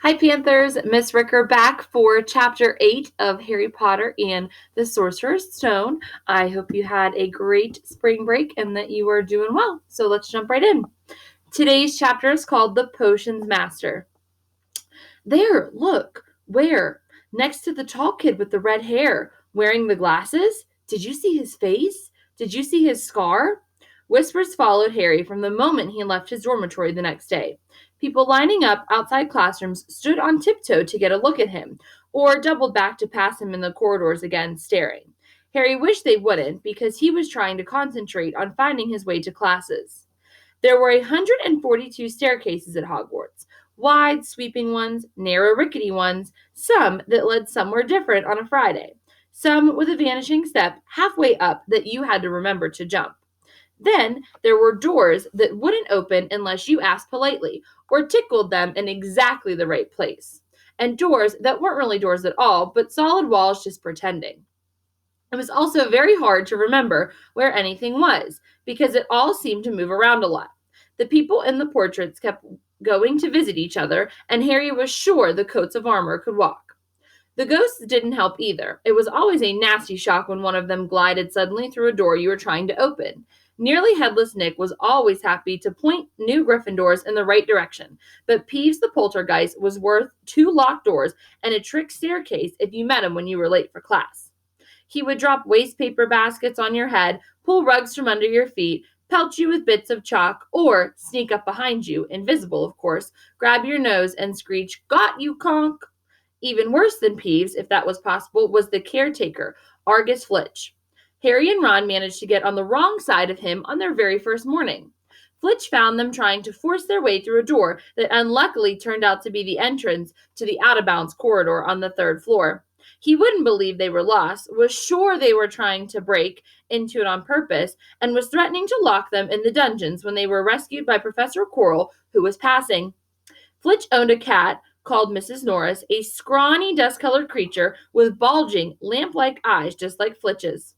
Hi, Panthers. Miss Ricker back for Chapter 8 of Harry Potter and the Sorcerer's Stone. I hope you had a great spring break and that you are doing well. So let's jump right in. Today's chapter is called The Potions Master. There, look. Where? Next to the tall kid with the red hair, wearing the glasses? Did you see his face? Did you see his scar? Whispers followed Harry from the moment he left his dormitory the next day. People lining up outside classrooms stood on tiptoe to get a look at him, or doubled back to pass him in the corridors again, staring. Harry wished they wouldn't, because he was trying to concentrate on finding his way to classes. There were 142 staircases at Hogwarts, wide, sweeping ones, narrow, rickety ones, some that led somewhere different on a Friday, some with a vanishing step halfway up that you had to remember to jump. Then there were doors that wouldn't open unless you asked politely or tickled them in exactly the right place, and doors that weren't really doors at all, but solid walls just pretending. It was also very hard to remember where anything was, because it all seemed to move around a lot. The people in the portraits kept going to visit each other, and Harry was sure the coats of armor could walk. The ghosts didn't help either. It was always a nasty shock when one of them glided suddenly through a door you were trying to open. Nearly Headless Nick was always happy to point new Gryffindors in the right direction, but Peeves the Poltergeist was worth 2 locked doors and a trick staircase if you met him when you were late for class. He would drop waste paper baskets on your head, pull rugs from under your feet, pelt you with bits of chalk, or sneak up behind you, invisible of course, grab your nose and screech, "Got you, conk!" Even worse than Peeves, if that was possible, was the caretaker, Argus Flitch. Harry and Ron managed to get on the wrong side of him on their very first morning. Flitch found them trying to force their way through a door that unluckily turned out to be the entrance to the out-of-bounds corridor on the 3rd floor. He wouldn't believe they were lost, was sure they were trying to break into it on purpose, and was threatening to lock them in the dungeons when they were rescued by Professor Quirrell, who was passing. Flitch owned a cat called Mrs. Norris, a scrawny, dust-colored creature with bulging, lamp-like eyes just like Flitch's.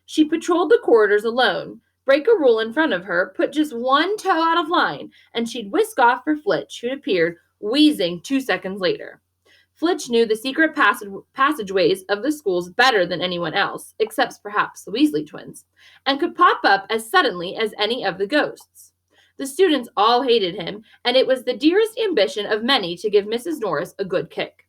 She patrolled the corridors alone. Break a rule in front of her, put just one toe out of line, and she'd whisk off for Flitch, who'd appeared, wheezing 2 seconds later. Flitch knew the secret passageways of the schools better than anyone else, except perhaps the Weasley twins, and could pop up as suddenly as any of the ghosts. The students all hated him, and it was the dearest ambition of many to give Mrs. Norris a good kick.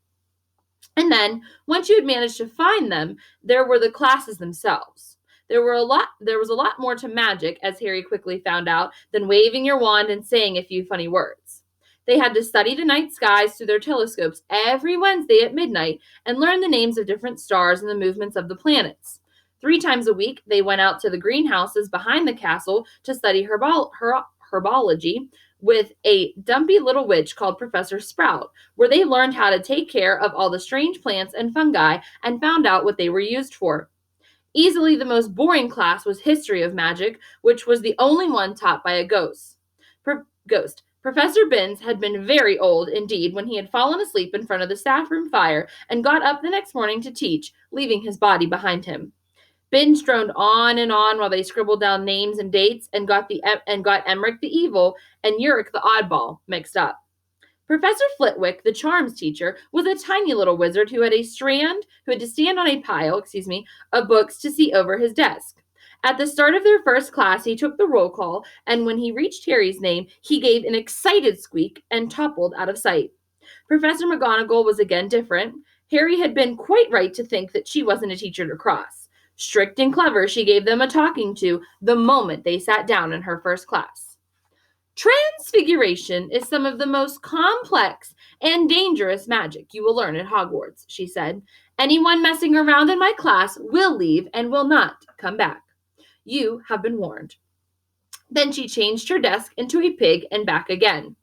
And then, once you had managed to find them, there were the classes themselves. There was a lot more to magic, as Harry quickly found out, than waving your wand and saying a few funny words. They had to study the night skies through their telescopes every Wednesday at midnight and learn the names of different stars and the movements of the planets. 3 times a week, they went out to the greenhouses behind the castle to study herbology with a dumpy little witch called Professor Sprout, where they learned how to take care of all the strange plants and fungi and found out what they were used for. Easily the most boring class was History of Magic, which was the only one taught by a ghost. Professor Binns had been very old indeed when he had fallen asleep in front of the staff room fire and got up the next morning to teach, leaving his body behind him. Binns droned on and on while they scribbled down names and dates and got Emmerich the Evil and Uric the Oddball mixed up. Professor Flitwick, the charms teacher, was a tiny little wizard who had to stand on a pile, of books to see over his desk. At the start of their first class, he took the roll call, and when he reached Harry's name, he gave an excited squeak and toppled out of sight. Professor McGonagall was again different. Harry had been quite right to think that she wasn't a teacher to cross. Strict and clever, she gave them a talking to the moment they sat down in her first class. Transfiguration is some of the most complex and dangerous magic you will learn at Hogwarts, she said. Anyone messing around in my class will leave and will not come back. You have been warned. Then she changed her desk into a pig and back again.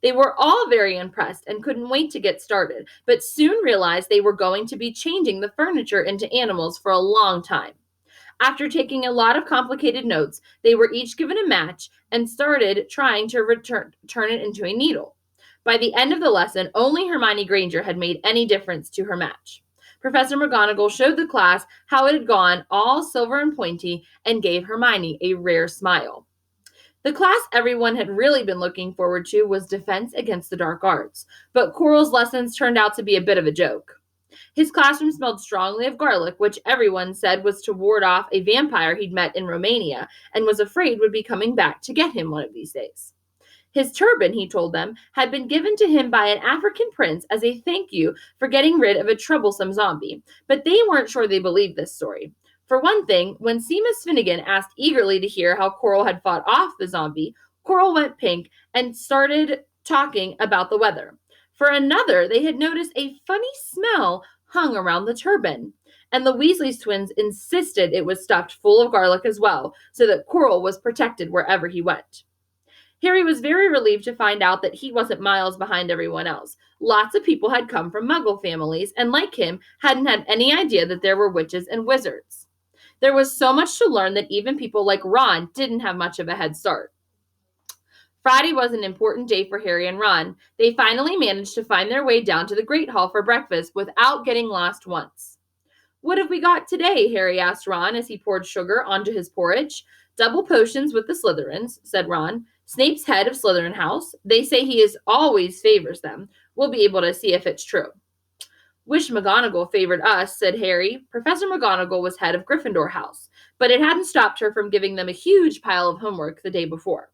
They were all very impressed and couldn't wait to get started, but soon realized they were going to be changing the furniture into animals for a long time. After taking a lot of complicated notes, they were each given a match and started trying to turn it into a needle. By the end of the lesson, only Hermione Granger had made any difference to her match. Professor McGonagall showed the class how it had gone, all silver and pointy, and gave Hermione a rare smile. The class everyone had really been looking forward to was Defense Against the Dark Arts, but Coral's lessons turned out to be a bit of a joke. His classroom smelled strongly of garlic, which everyone said was to ward off a vampire he'd met in Romania and was afraid would be coming back to get him one of these days. His turban, he told them, had been given to him by an African prince as a thank you for getting rid of a troublesome zombie, but they weren't sure they believed this story. For one thing, when Seamus Finnegan asked eagerly to hear how Coral had fought off the zombie, Coral went pink and started talking about the weather. For another, they had noticed a funny smell hung around the turban, and the Weasley twins insisted it was stuffed full of garlic as well, so that Coral was protected wherever he went. Harry was very relieved to find out that he wasn't miles behind everyone else. Lots of people had come from Muggle families, and like him, hadn't had any idea that there were witches and wizards. There was so much to learn that even people like Ron didn't have much of a head start. Friday was an important day for Harry and Ron. They finally managed to find their way down to the Great Hall for breakfast without getting lost once. "What have we got today?" Harry asked Ron as he poured sugar onto his porridge. "Double potions with the Slytherins," said Ron. "Snape's head of Slytherin House. They say he always favors them. We'll be able to see if it's true." "Wish McGonagall favored us," said Harry. Professor McGonagall was head of Gryffindor House, but it hadn't stopped her from giving them a huge pile of homework the day before.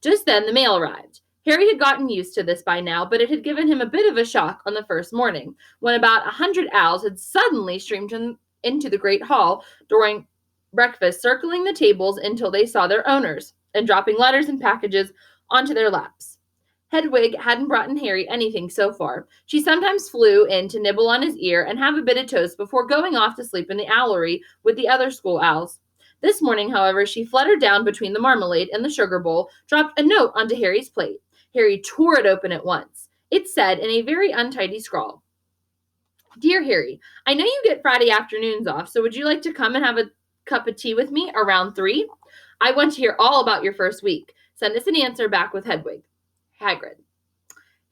Just then, the mail arrived. Harry had gotten used to this by now, but it had given him a bit of a shock on the first morning, when about 100 owls had suddenly streamed into the Great Hall during breakfast, circling the tables until they saw their owners, and dropping letters and packages onto their laps. Hedwig hadn't brought in Harry anything so far. She sometimes flew in to nibble on his ear and have a bit of toast before going off to sleep in the owlery with the other school owls. This morning, however, she fluttered down between the marmalade and the sugar bowl, dropped a note onto Harry's plate. Harry tore it open at once. It said in a very untidy scrawl, "Dear Harry, I know you get Friday afternoons off, so would you like to come and have a cup of tea with me around 3? I want to hear all about your first week. Send us an answer back with Hedwig. Hagrid."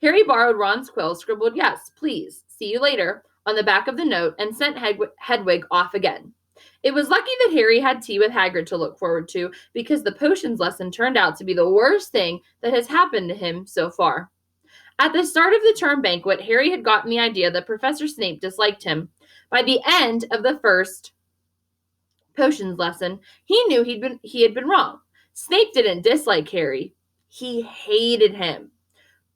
Harry borrowed Ron's quill, scribbled "Yes, please, see you later" on the back of the note, and sent Hedwig off again. It was lucky that Harry had tea with Hagrid to look forward to, because the potions lesson turned out to be the worst thing that has happened to him so far. At the start of the term banquet, Harry had gotten the idea that Professor Snape disliked him. By the end of the first potions lesson, he knew he had been wrong. Snape didn't dislike Harry. He hated him.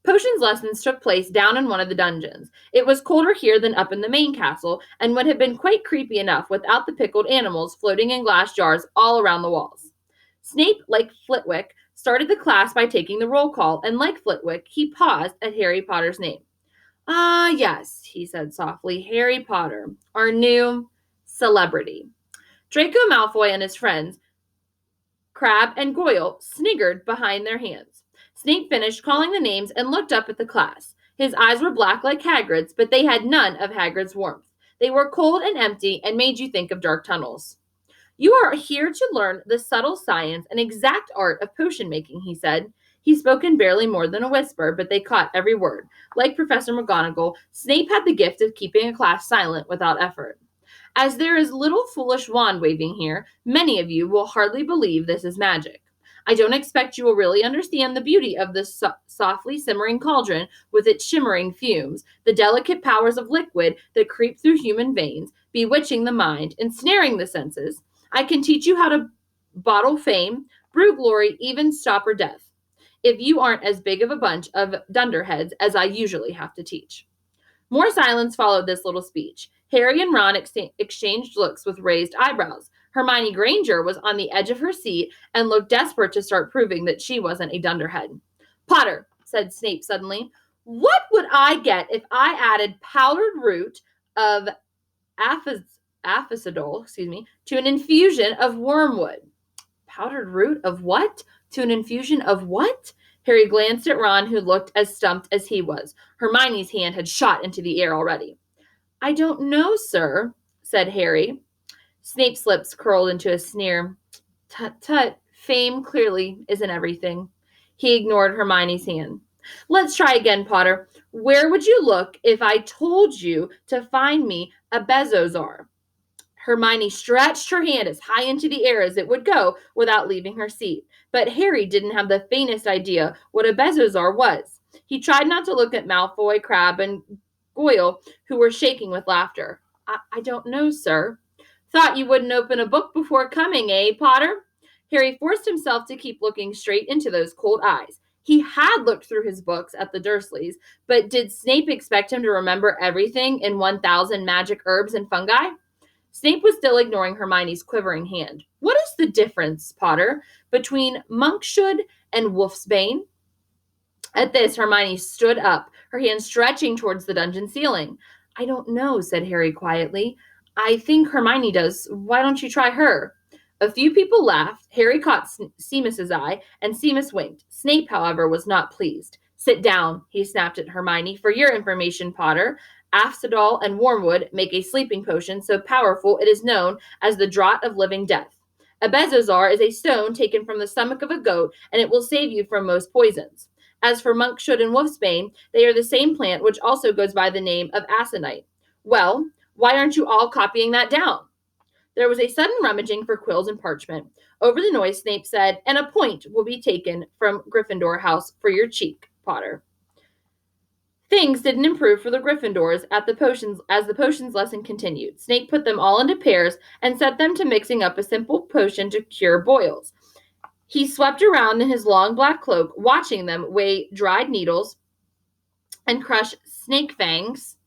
Potions lessons took place down in one of the dungeons. It was colder here than up in the main castle, and would have been quite creepy enough without the pickled animals floating in glass jars all around the walls. Snape, like Flitwick, started the class by taking the roll call, and like Flitwick, he paused at Harry Potter's name. "Ah, yes," he said softly, "Harry Potter, our new celebrity." Draco Malfoy and his friends, Crabbe and Goyle, sniggered behind their hands. Snape finished calling the names and looked up at the class. His eyes were black like Hagrid's, but they had none of Hagrid's warmth. They were cold and empty and made you think of dark tunnels. "You are here to learn the subtle science and exact art of potion making," he said. He spoke in barely more than a whisper, but they caught every word. Like Professor McGonagall, Snape had the gift of keeping a class silent without effort. "As there is little foolish wand waving here, many of you will hardly believe this is magic. I don't expect you will really understand the beauty of this softly simmering cauldron with its shimmering fumes, the delicate powers of liquid that creep through human veins, bewitching the mind, ensnaring the senses. I can teach you how to bottle fame, brew glory, even stopper death, if you aren't as big of a bunch of dunderheads as I usually have to teach." More silence followed this little speech. Harry and Ron exchanged looks with raised eyebrows. Hermione Granger was on the edge of her seat and looked desperate to start proving that she wasn't a dunderhead. "Potter," said Snape suddenly, "what would I get if I added powdered root of aphisidol, to an infusion of wormwood?" "Powdered root of what? To an infusion of what?" Harry glanced at Ron, who looked as stumped as he was. Hermione's hand had shot into the air already. "I don't know, sir," said Harry. Snape's lips curled into a sneer. "Tut, tut, fame clearly isn't everything." He ignored Hermione's hand. "Let's try again, Potter. Where would you look if I told you to find me a bezoar?" Hermione stretched her hand as high into the air as it would go without leaving her seat. But Harry didn't have the faintest idea what a bezoar was. He tried not to look at Malfoy, Crabbe, and Goyle, who were shaking with laughter. I don't know, sir. Thought you wouldn't open a book before coming, eh, Potter? Harry forced himself to keep looking straight into those cold eyes. He had looked through his books at the Dursleys, but did Snape expect him to remember everything in 1,000 magic herbs and fungi? Snape was still ignoring Hermione's quivering hand. What is the difference, Potter, between monkshood and wolfsbane? At this, Hermione stood up, her hand stretching towards the dungeon ceiling. I don't know, said Harry quietly. I think Hermione does. Why don't you try her? A few people laughed. Harry caught Seamus's eye, and Seamus winked. Snape, however, was not pleased. Sit down, he snapped at Hermione. For your information, Potter, Aphrodite and Wormwood make a sleeping potion so powerful it is known as the Draught of Living Death. A bezoar is a stone taken from the stomach of a goat, and it will save you from most poisons. As for monkshood and wolfsbane, they are the same plant which also goes by the name of aconite. Well, why aren't you all copying that down? There was a sudden rummaging for quills and parchment. Over the noise, Snape said, and a point will be taken from Gryffindor House for your cheek, Potter. Things didn't improve for the Gryffindors as the potions lesson continued. Snape put them all into pairs and set them to mixing up a simple potion to cure boils. He swept around in his long black cloak, watching them weigh dried needles and crush snake fangs,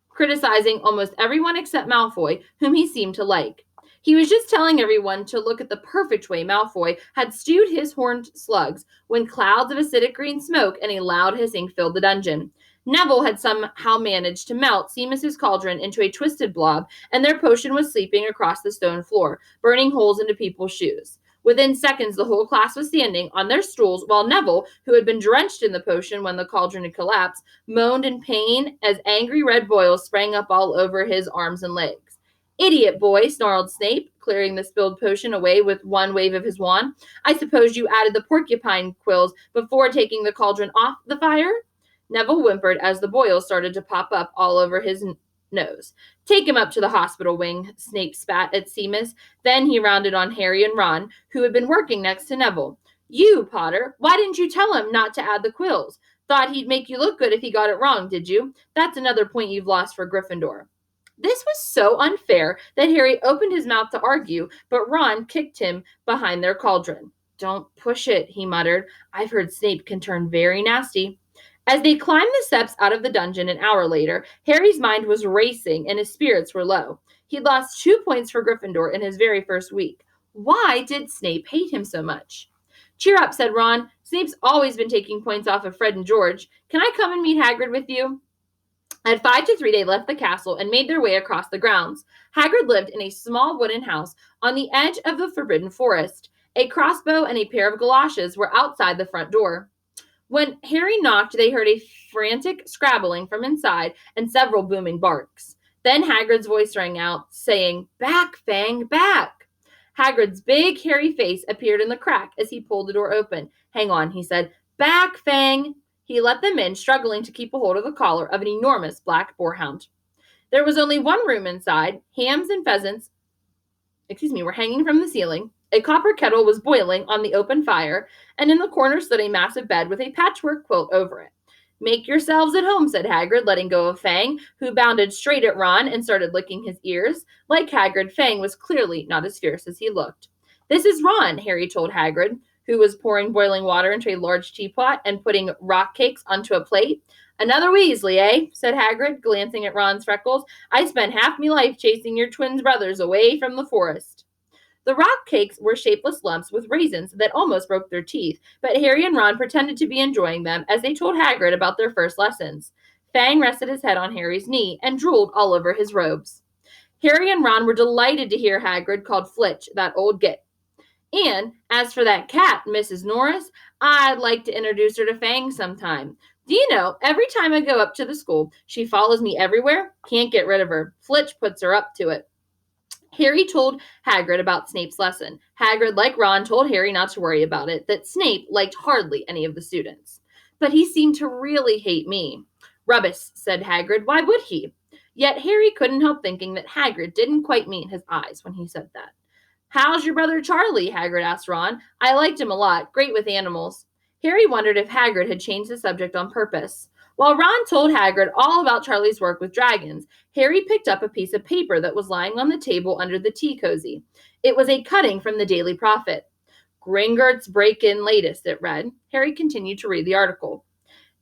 criticizing almost everyone except Malfoy, whom he seemed to like. He was just telling everyone to look at the perfect way Malfoy had stewed his horned slugs when clouds of acidic green smoke and a loud hissing filled the dungeon. Neville had somehow managed to melt Seamus's cauldron into a twisted blob, and their potion was sleeping across the stone floor, burning holes into people's shoes. Within seconds, the whole class was standing on their stools, while Neville, who had been drenched in the potion when the cauldron had collapsed, moaned in pain as angry red boils sprang up all over his arms and legs. Idiot boy, snarled Snape, clearing the spilled potion away with one wave of his wand. I suppose you added the porcupine quills before taking the cauldron off the fire? Neville whimpered as the boils started to pop up all over his nose. Take him up to the hospital wing, Snape spat at Seamus. Then he rounded on Harry and Ron, who had been working next to Neville. You, Potter, why didn't you tell him not to add the quills? Thought he'd make you look good if he got it wrong, did you? That's another point you've lost for Gryffindor. This was so unfair that Harry opened his mouth to argue, but Ron kicked him behind their cauldron. Don't push it, he muttered. I've heard Snape can turn very nasty. As they climbed the steps out of the dungeon an hour later, Harry's mind was racing and his spirits were low. He'd lost 2 points for Gryffindor in his very first week. Why did Snape hate him so much? Cheer up, said Ron. Snape's always been taking points off of Fred and George. Can I come and meet Hagrid with you? At 5 to 3, they left the castle and made their way across the grounds. Hagrid lived in a small wooden house on the edge of the Forbidden Forest. A crossbow and a pair of galoshes were outside the front door. When Harry knocked, they heard a frantic scrabbling from inside and several booming barks. Then Hagrid's voice rang out, saying, Back, Fang, back! Hagrid's big, hairy face appeared in the crack as he pulled the door open. Hang on, he said. Back, Fang! He let them in, struggling to keep a hold of the collar of an enormous black boarhound. There was only one room inside. Hams and pheasants, were hanging from the ceiling. A copper kettle was boiling on the open fire, and in the corner stood a massive bed with a patchwork quilt over it. Make yourselves at home, said Hagrid, letting go of Fang, who bounded straight at Ron and started licking his ears. Like Hagrid, Fang was clearly not as fierce as he looked. This is Ron, Harry told Hagrid, who was pouring boiling water into a large teapot and putting rock cakes onto a plate. Another Weasley, eh? Said Hagrid, glancing at Ron's freckles. I spent half my life chasing your twin brothers away from the forest. The rock cakes were shapeless lumps with raisins that almost broke their teeth, but Harry and Ron pretended to be enjoying them as they told Hagrid about their first lessons. Fang rested his head on Harry's knee and drooled all over his robes. Harry and Ron were delighted to hear Hagrid called Flitch that old git. And as for that cat, Mrs. Norris, I'd like to introduce her to Fang sometime. Do you know, every time I go up to the school, she follows me everywhere. Can't get rid of her. Flitch puts her up to it. Harry told Hagrid about Snape's lesson. Hagrid, like Ron, told Harry not to worry about it, that Snape liked hardly any of the students. But he seemed to really hate me. Rubbish, said Hagrid. Why would he? Yet Harry couldn't help thinking that Hagrid didn't quite meet his eyes when he said that. "How's your brother Charlie?" Hagrid asked Ron. "I liked him a lot. Great with animals." Harry wondered if Hagrid had changed the subject on purpose. While Ron told Hagrid all about Charlie's work with dragons, Harry picked up a piece of paper that was lying on the table under the tea cozy. It was a cutting from the Daily Prophet. "Gringotts break-in latest," it read. Harry continued to read the article.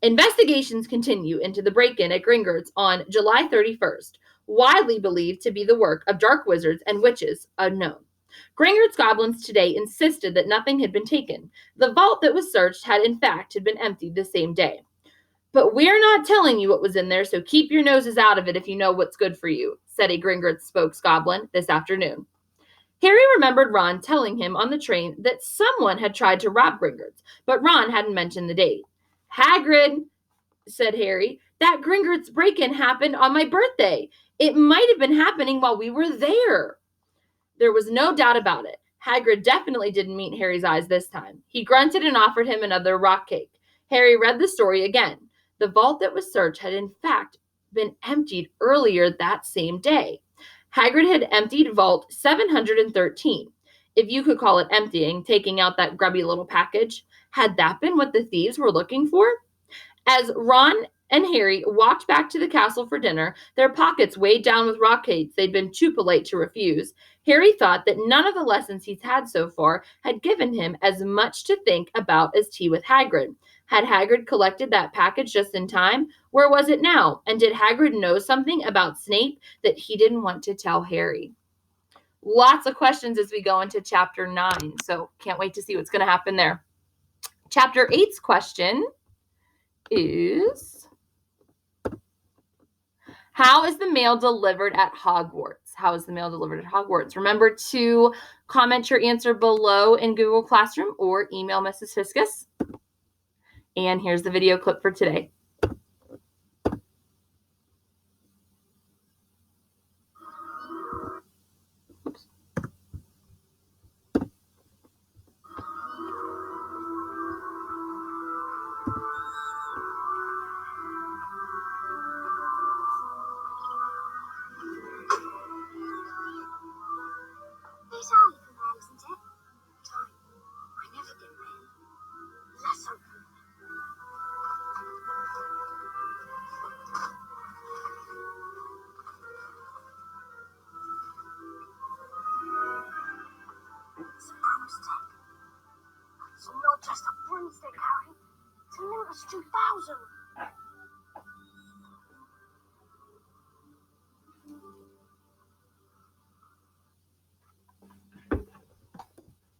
"Investigations continue into the break-in at Gringotts on July 31st, widely believed to be the work of dark wizards and witches unknown. Gringotts goblins today insisted that nothing had been taken. The vault that was searched had in fact been emptied the same day. But we're not telling you what was in there, so keep your noses out of it if you know what's good for you," said a Gringotts spokesgoblin this afternoon. Harry remembered Ron telling him on the train that someone had tried to rob Gringotts, but Ron hadn't mentioned the date. "Hagrid," said Harry, "that Gringotts break-in happened on my birthday. It might have been happening while we were there." There was no doubt about it. Hagrid definitely didn't meet Harry's eyes this time. He grunted and offered him another rock cake. Harry read the story again. The vault that was searched had in fact been emptied earlier that same day. Hagrid had emptied Vault 713. If you could call it emptying, taking out that grubby little package. Had that been what the thieves were looking for? As Ron and Harry walked back to the castle for dinner, their pockets weighed down with rock cakes they'd been too polite to refuse, Harry thought that none of the lessons he's had so far had given him as much to think about as tea with Hagrid. Had Hagrid collected that package just in time? Where was it now? And did Hagrid know something about Snape that he didn't want to tell Harry? Lots of questions as we go into chapter 9, so can't wait to see what's going to happen there. Chapter 8's question is, how is the mail delivered at Hogwarts? How is the mail delivered at Hogwarts? Remember to comment your answer below in Google Classroom or email Mrs. Fiskus. And here's the video clip for today. Oops. It's early for mail, isn't it? Time. I never get mail. Let's open it. It's a broomstick. It's not just a broomstick, Harry. It's a Nimbus 2000.